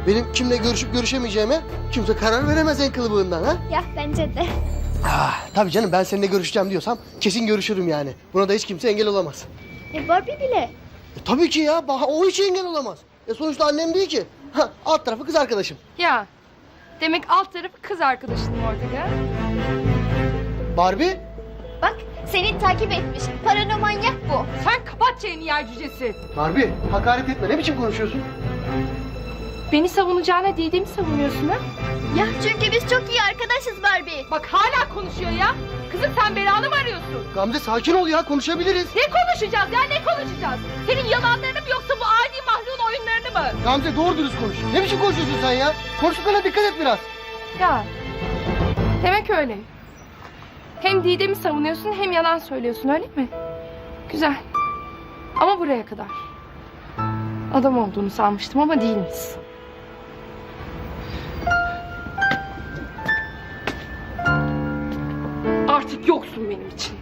Benim kimle görüşüp görüşemeyeceğime kimse karar veremez en kılıbığından ha? Ya bence de. Tabii canım, ben seninle görüşeceğim diyorsam kesin görüşürüm yani. Buna da hiç kimse engel olamaz. Barbie bile. Tabii ki ya, o hiç engel olamaz. Sonuçta annem değil ki. Alt tarafı kız arkadaşım. Ya demek alt tarafı kız arkadaşın orada ya. Barbie, Bak seni takip etmiş. Paranomanyak bu. Sen kapat çeneni yer cücesi. Barbie hakaret etme, ne biçim konuşuyorsun? Beni savunacağına Didem'i savunuyorsun ha? Ya çünkü biz çok iyi arkadaşız Barbie. Bak hala konuşuyor ya. Kızım sen belanı mı arıyorsun? Gamze sakin ol ya, konuşabiliriz. Ne konuşacağız ya ne konuşacağız? Senin yalanlarını mı yoksa bu adi mahluğun oyunlarını mı? Gamze doğru dürüst konuş. Ne biçim konuşuyorsun sen ya? Konuştuklarına dikkat et biraz. Ya demek öyle. Hem Didem'i savunuyorsun hem yalan söylüyorsun öyle mi? Güzel. Ama buraya kadar. Adam olduğunu sanmıştım ama değilmiş. Artık yoksun benim için.